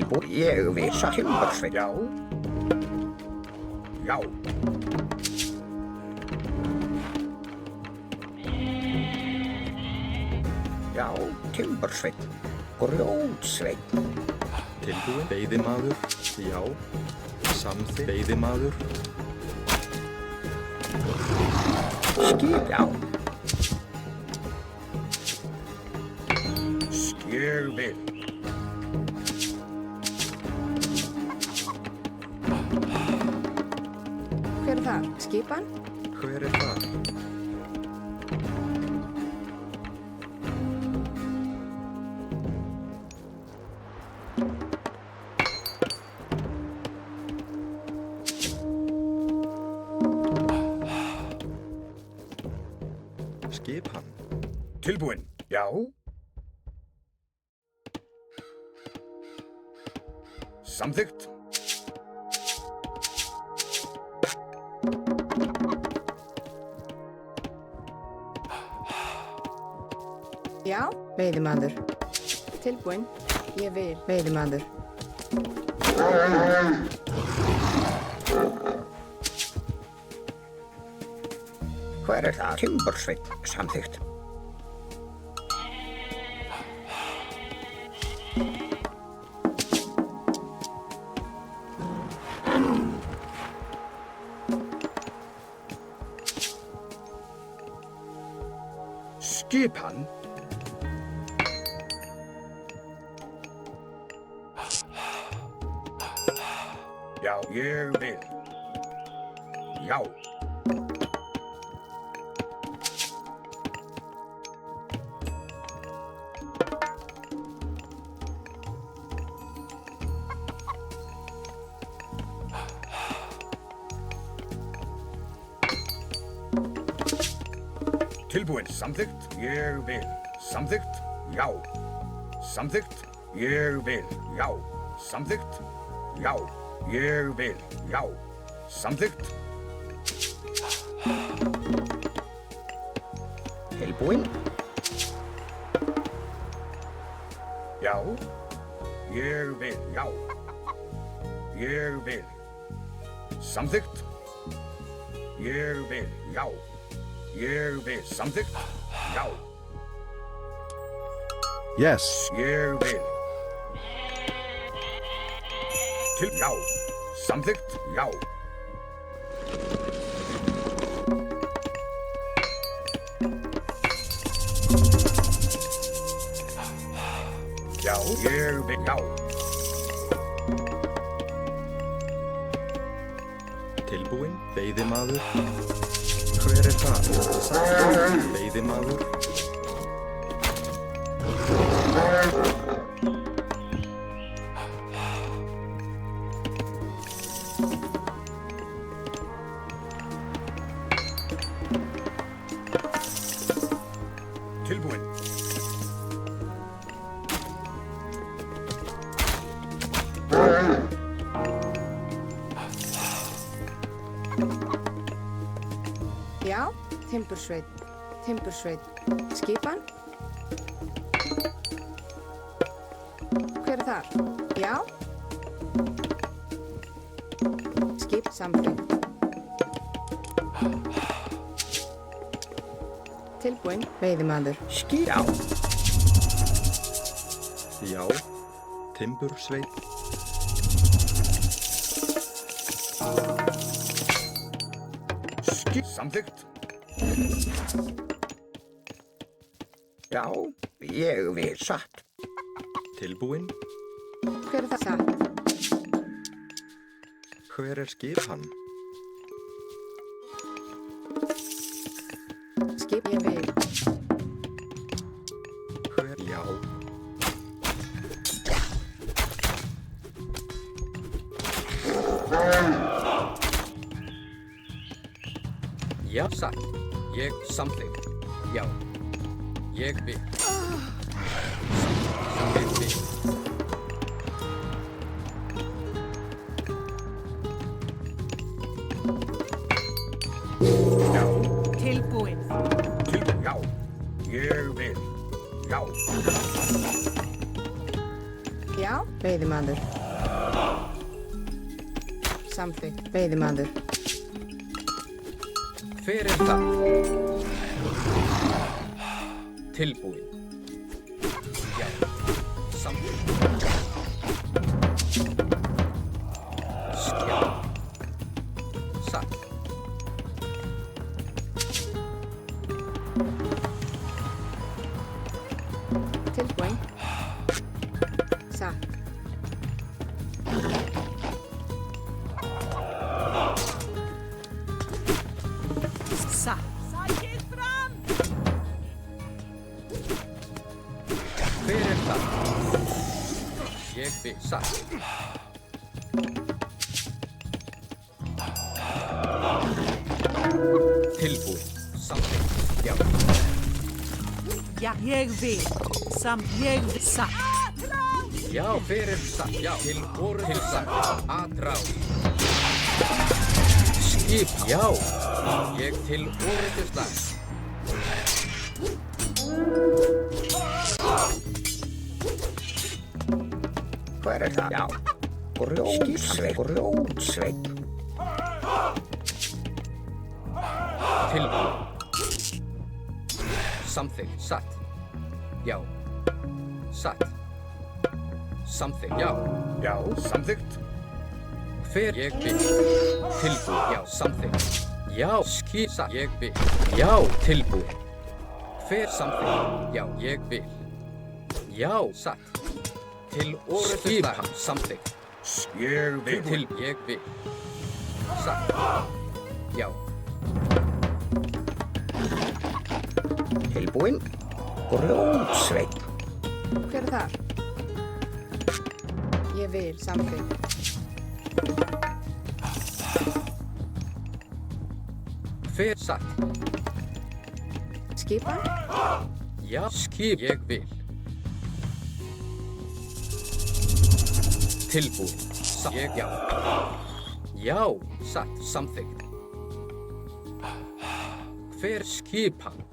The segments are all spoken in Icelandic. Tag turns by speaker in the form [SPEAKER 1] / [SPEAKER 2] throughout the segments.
[SPEAKER 1] Tilbúin. Ég vísa timbursveit. Já. Já. Já, timbursveit. Grjótsveit.
[SPEAKER 2] Tilbúin. Veiðimaður. Já. Samþykkt. Veiðimaður.
[SPEAKER 1] Skip, já. Skjöfil.
[SPEAKER 3] Hver er það? Skipan?
[SPEAKER 2] Hver er það? Skipan.
[SPEAKER 1] Tilbúin. Já. Samþykkt.
[SPEAKER 3] Já. Veiðimaður. Tilbúin. Ég vil. Veiðimaður.
[SPEAKER 1] Hver er það? Timbursveit. Samþykkt. Skipan. Já, ég vil. Já. Tilbúin. Samþykkt. Ég vil. Samþykkt. Já. Samþykkt. Ég vil. Já. Samþykkt. Já. Ég vil. Já. Samþykkt. Tilbúin. Já. Ég vil. Já. Ég vil. Samþykkt. Ég vil. Já. Ég vil. Samþykkt. Já.
[SPEAKER 2] Yes.
[SPEAKER 1] Ég vil. Til. Já. Samþykkt. Já. Já. Ég vil. Já.
[SPEAKER 2] Tilbúin. Veiðimaður. Hver er það? Veiðimaður.
[SPEAKER 1] Tilbúin.
[SPEAKER 3] Já. Timbursveit. Timbursveit. Skipan? Hver er þar? Já. Skip. Samþykkt. Tilbúin. Veiðimaður.
[SPEAKER 1] Skip. Já.
[SPEAKER 2] Já. Timbursveit.
[SPEAKER 1] Skip. Samþykkt. Já. Ég vil. Satt.
[SPEAKER 2] Tilbúin.
[SPEAKER 3] Hver er það? Satt.
[SPEAKER 2] Hver er skipan?
[SPEAKER 3] Skip. Ég vil.
[SPEAKER 2] Hver? Já.
[SPEAKER 4] Já, satt. Ég samþykkt. Já. Ég vil. Ég vil.
[SPEAKER 1] Já.
[SPEAKER 5] Tilbúin.
[SPEAKER 1] Tilbúin. Já. Ég vil. Já.
[SPEAKER 3] Já, veiðimaður. Samþykkt, veiðimaður.
[SPEAKER 4] Hver er það? Tilbúin. Já. Samþykkt. Já. Satt.
[SPEAKER 3] Tilbúin. Satt.
[SPEAKER 5] Satt. Sækið fram!
[SPEAKER 4] Hver er það? Ég vil satt. Tilbúin. Samþykkt. Já.
[SPEAKER 5] Já, ég vil. Samt ég vil. Satt.
[SPEAKER 4] Já, hver er satt? Já. Til voru til satt. Atrás. Skip. Já. Ég til voru til slag.
[SPEAKER 1] Hver er það? Já. Grjótsveit. Grjótsveit.
[SPEAKER 4] Tilbúin. Samþykkt. Satt. Já. Satt. Samþykkt. Já.
[SPEAKER 1] Já, samþykkt.
[SPEAKER 4] Hver ég vil. Tilbúin. Já. Samþykkt. Já. Skip. Satt. Ég vil. Já. Tilbúin. Hver samþykkt. Já. Ég vil. Já. Satt. Til orðu slag. Samþykkt.
[SPEAKER 1] Ég vil.
[SPEAKER 4] Til ég vil. Satt. Já.
[SPEAKER 1] Tilbúin. Grjótsveit.
[SPEAKER 3] Hver er þar? Ég vil, samþykkt.
[SPEAKER 4] Hver satt.
[SPEAKER 3] Skipan?
[SPEAKER 4] Já. Skip. Ég vil. Tilbúin. Ég, já. Já. Satt. Samþykkt. Hver skipan?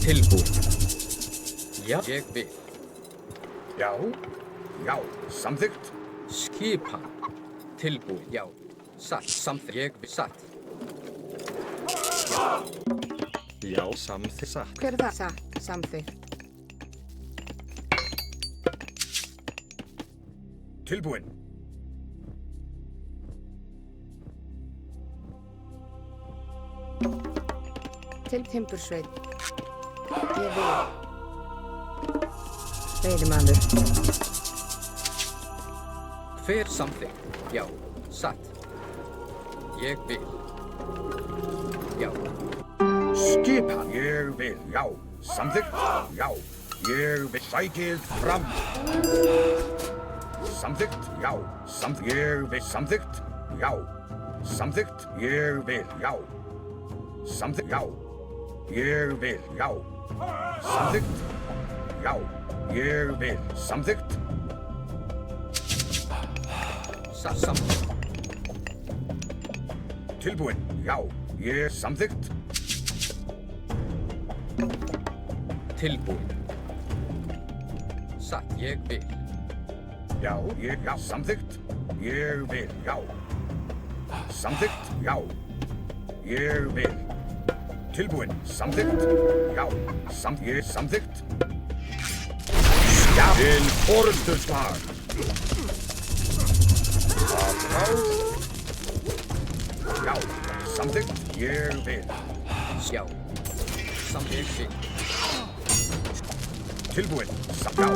[SPEAKER 4] Tilbúin. Já. Ég vil.
[SPEAKER 1] Já. Já, samþykkt.
[SPEAKER 4] Skipan. Tilbúin. Já. Satt. Samþykkt. Ég vil. Satt.
[SPEAKER 2] Já, samþykkt. Satt.
[SPEAKER 3] Hver er það? Satt, samþykkt.
[SPEAKER 1] Tilbúin.
[SPEAKER 3] Til timbursveit. Ég vil. Veiðimaður.
[SPEAKER 4] Hver samþykkt? Já. Satt. Ég vil. Já.
[SPEAKER 1] Skipan. Ég vil. Já. Samþykkt. Já. Ég vil. Sækið fram. Samþykkt. Já. Samþykkt. Ég vil. Samþykkt. Já. Samþykkt. Ég vil. Já. Samþykkt. Já. Ég vil. Já. Samþykkt. Já. Ég vil. Samþykkt.
[SPEAKER 4] Satt. Samþykkt.
[SPEAKER 1] Tilbúin. Já. Ég samþykkt.
[SPEAKER 4] Tilbúin. Satt. Ég vil.
[SPEAKER 1] Já. Ég. Já. Samþykkt. Ég vil. Já. Samþykkt. Já. Ég vil. Tilbúin. Samþykkt. Já. Ég samþykkt. Já. Til forustuslag. Já. Samþykkt. Ég vil.
[SPEAKER 4] Já. Samþykkt. Ég vil.
[SPEAKER 1] Tilbúin. Já.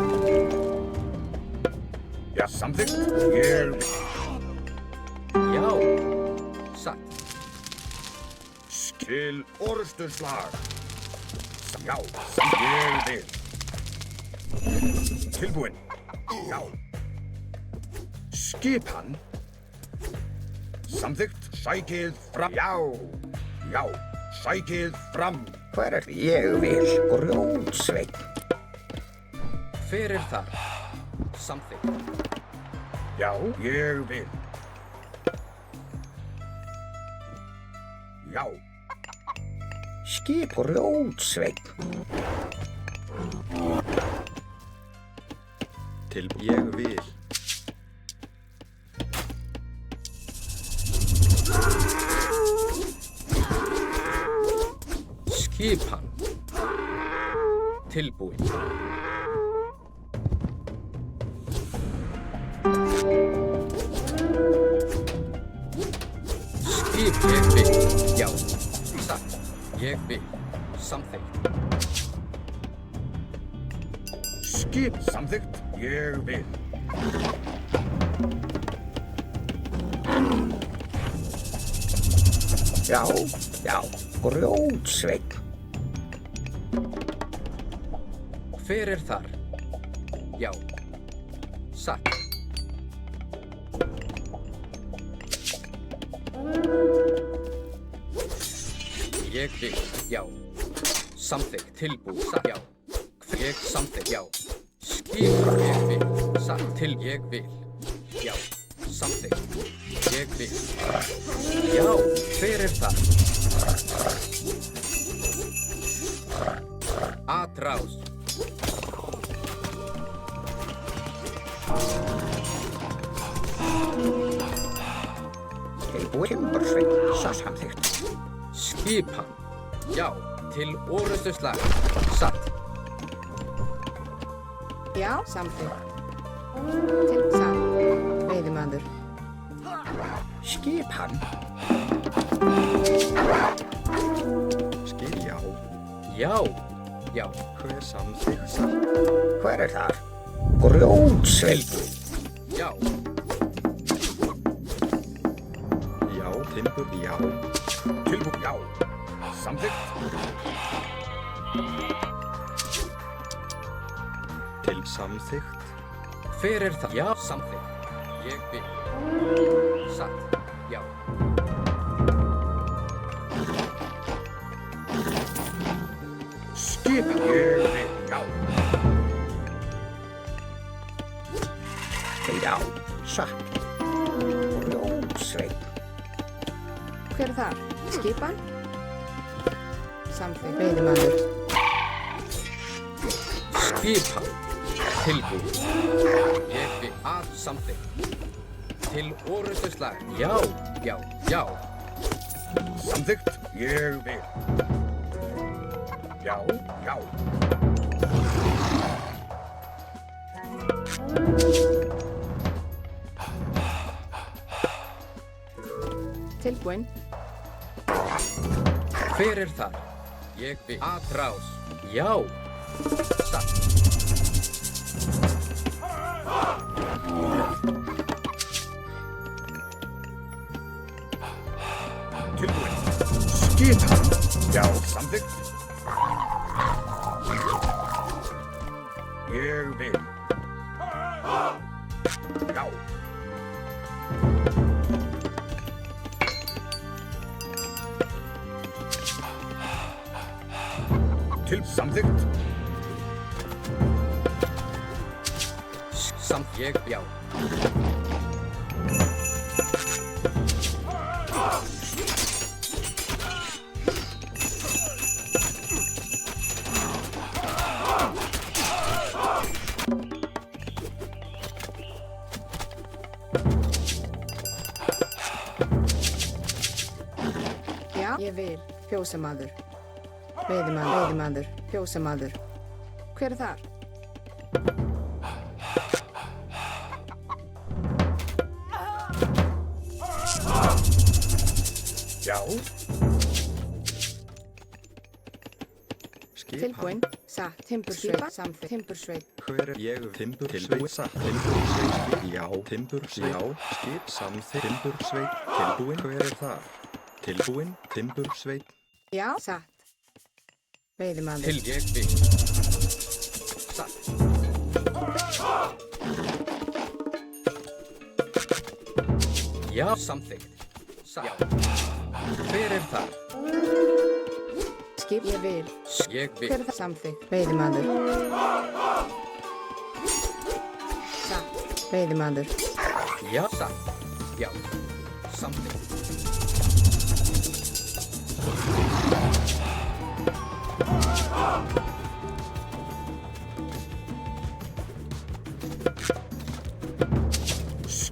[SPEAKER 1] Já. Samþykkt. Ég vil.
[SPEAKER 4] Já. Satt.
[SPEAKER 1] Til orustuslag. Já. Ég vil. Tilbúin. Já. Skipan. Samþykkt. Sækið fram. Já. Já. Sækið fram. Hver er ég vil? Grjótsveit.
[SPEAKER 4] Hver er þar? Samþykkt.
[SPEAKER 1] Já. Ég vil. Já. Skip grjótsveit.
[SPEAKER 2] Ég vil.
[SPEAKER 4] Skipan. Tilbúin. Skip. Ég vil. Já. Satt. Ég vil. Samþykkt.
[SPEAKER 1] Skip. Samþykkt. Ég vil.
[SPEAKER 6] Já, já, grjótsveinn.
[SPEAKER 4] Hver er þar? Já. Satt. Ég vil. Já. Samþykkt. Tilbúið. Satt. Já. Ég samþykkt. Já. Skip. Ég vil. Satt. Til. Ég vil. Já. Samþykkt. Ég vil. Já. Hver er þar? Atrás.
[SPEAKER 6] Tilbúið timbursveinn, samþykkt.
[SPEAKER 4] Skipan. Já. Til orrustuslag. Satt.
[SPEAKER 3] Já, samþykkt. Til satt. Veiðimaður.
[SPEAKER 6] Skipan.
[SPEAKER 2] Skip. Já.
[SPEAKER 4] Já. Já.
[SPEAKER 2] Hver samþykkt satt?
[SPEAKER 6] Hver er þar? Grjótsveinn.
[SPEAKER 4] Já.
[SPEAKER 2] Já. Timbur. Já.
[SPEAKER 1] Tilbúið. Já. Samþykkt.
[SPEAKER 2] Til samþykkt.
[SPEAKER 4] Hver er það? Já. Samþykkt. Ég vil. Satt. Já.
[SPEAKER 1] Skip. Ég vil. Já.
[SPEAKER 6] Já, satt. Grjótsveinn.
[SPEAKER 3] Hver er þar? Skipan? Samþykkt. Veiðimaður.
[SPEAKER 4] Skipan. Tilbúið. Ég vil. Að samþykkt. Til orrustuslag. Já. Já. Já.
[SPEAKER 1] Samþykkt. Ég vil. Já. Já.
[SPEAKER 3] Tilbúin.
[SPEAKER 4] Hver er þar? Ég vil. Atrás. Já. Satt.
[SPEAKER 1] Tilbúið. Skipan. Já. Samþykkt. Ég vil. Já. Til samþykkt.
[SPEAKER 4] Samt. Ég. Já.
[SPEAKER 3] Já, ég vil. Fjósamaður. Veiðimaður. Veiðimaður. Fjósamaður. Hver er þar?
[SPEAKER 1] Já.
[SPEAKER 2] Skipan.
[SPEAKER 3] Tilbúin. Satt. Timbursveit. Samþykkt. Timbursveit.
[SPEAKER 2] Hver er ég? Timbur. Tilbúið satt. Timbursveit. Já. Timbursveit. Já. Skip. Samþykkt. Timbursveit. Tilbúin. Hver er þar? Tilbúin. Timbursveit.
[SPEAKER 3] Já, satt. Veiðimaður.
[SPEAKER 4] Til. Ég vil. Satt. Já. Samþykkt. Satt. Já. Hver er þar?
[SPEAKER 3] Skip. Ég vil.
[SPEAKER 4] Ég vil.
[SPEAKER 3] Hver er það? Samþykkt. Veiðimaður. Satt. Veiðimaður.
[SPEAKER 4] Já. Satt. Já. Samþykkt.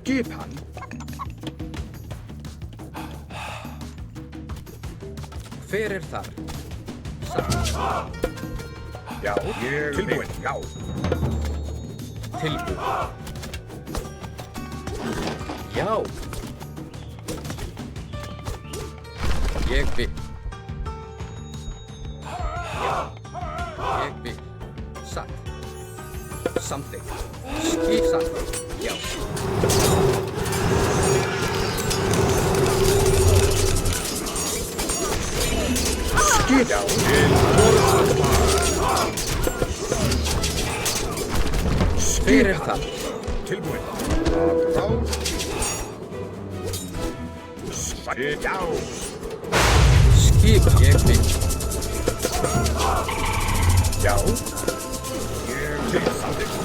[SPEAKER 1] Skipan.
[SPEAKER 4] Hver er þar? Satt.
[SPEAKER 1] Já, ég tilbúinn. Já,
[SPEAKER 4] Tilbúin. Já. Ég vil. Já. Ég vil. Satt. Samþykkt. Satt. Já.
[SPEAKER 1] skip. Já, til orðsvar.
[SPEAKER 4] Hver er það?
[SPEAKER 1] Tilbúinn. Að ráð. Já,
[SPEAKER 4] Skip. Ég vil.
[SPEAKER 1] já. Ég til samþykkt.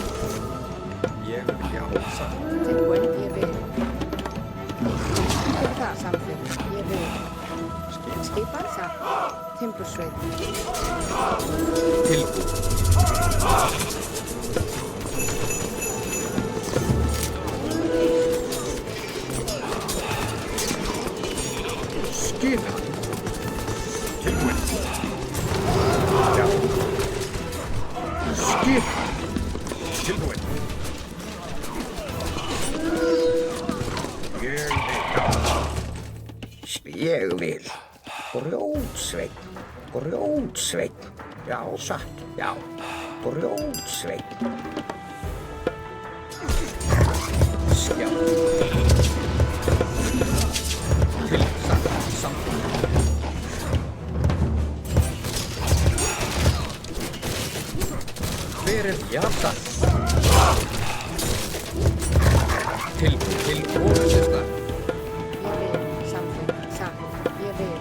[SPEAKER 2] Ég vil já, satt.
[SPEAKER 3] Tilbúin, ég vil. Hver er það? Samþykkt, ég vil. Skipar, satt. Timbursveit.
[SPEAKER 4] Tilbúin.
[SPEAKER 1] Skipan. Tilbúinn. Já. Skipan. Tilbúinn. Ég vil.
[SPEAKER 6] Ég vil. Grjótsveinn. Grjótsveinn. Já, satt. Já. Grjótsveinn.
[SPEAKER 4] Skjá. Til. Satt. Samþykkt. Hver er jafn? Tilbúin. Til orðsvar.
[SPEAKER 3] Ég vil. Samþykkt, satt. Ég vil.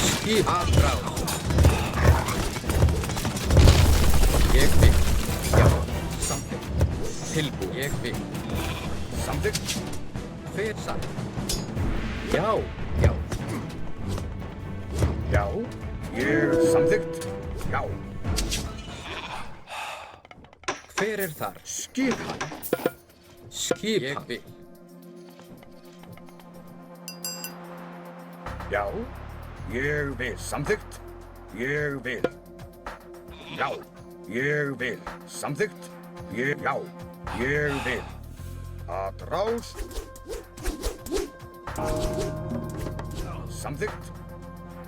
[SPEAKER 4] Skip. Að ráð. Ég vil. Já. Samþykkt. Tilbúin. Ég vil.
[SPEAKER 1] Samþykkt.
[SPEAKER 4] Hver satt? Já. Já.
[SPEAKER 1] Já. Ég samþykkt. Já.
[SPEAKER 4] Hver er þar?
[SPEAKER 1] Skipan.
[SPEAKER 4] Skip. Ég vil.
[SPEAKER 1] Já. Ég vil. Samþykkt. Ég vil. Já. Ég vil. Samþykkt. Já. Ég vil. Að ráð. Samþykkt.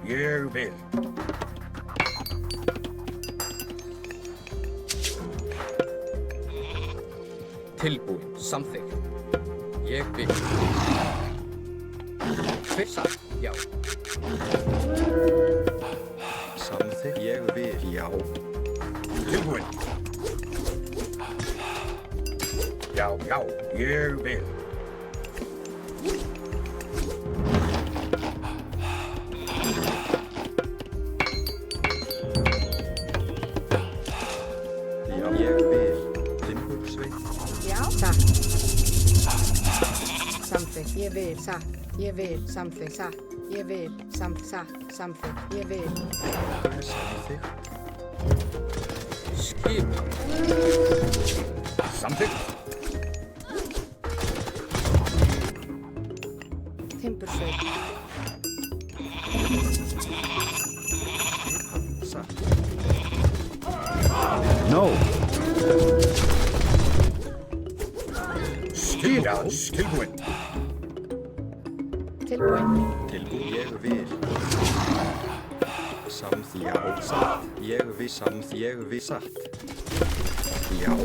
[SPEAKER 1] Ég vil.
[SPEAKER 4] Tilbúin. Samþykkt. Ég vil. Hver satt? Já.
[SPEAKER 2] Samþykkt. Ég vil já.
[SPEAKER 1] Tilbúinn. Já, já. Ég vil.
[SPEAKER 2] Já, ég vil. Timbursveit.
[SPEAKER 3] Já, satt. Samþykkt, ég vil, satt. Ég vil, samþykkt, satt. Ég vil, satt, samþykkt, ég vil.
[SPEAKER 2] Samþykkt.
[SPEAKER 4] Skip.
[SPEAKER 1] Samþykkt.
[SPEAKER 3] Timbursveit.
[SPEAKER 2] Satt.
[SPEAKER 1] No. Skipan. Tilbúinn.
[SPEAKER 3] Tilbúin.
[SPEAKER 2] Tilbúin. Ég vil. Samþykkt. Já, satt. Ég vil samþykkt. Ég vil satt. Já.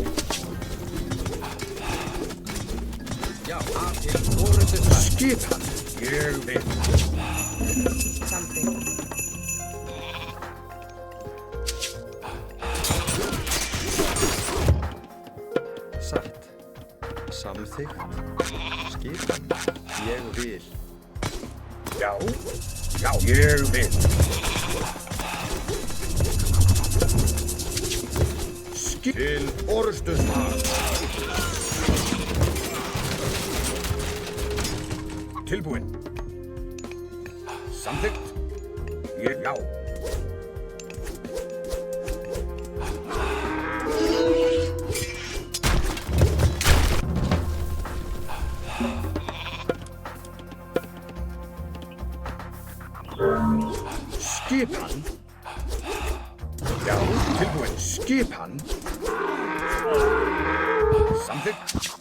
[SPEAKER 4] Já. Að til orðsvar.
[SPEAKER 1] Skipan. Ég vil.
[SPEAKER 3] Samþykkt.
[SPEAKER 2] Satt. Samþykkt. Skipan. Ég vil.
[SPEAKER 1] Já. Já. Ég vil. Til orðsvar. Tilbúinn. Samþykkt. Ég já. Skipan. Já, tilbúin. Skipan. Samþykkt.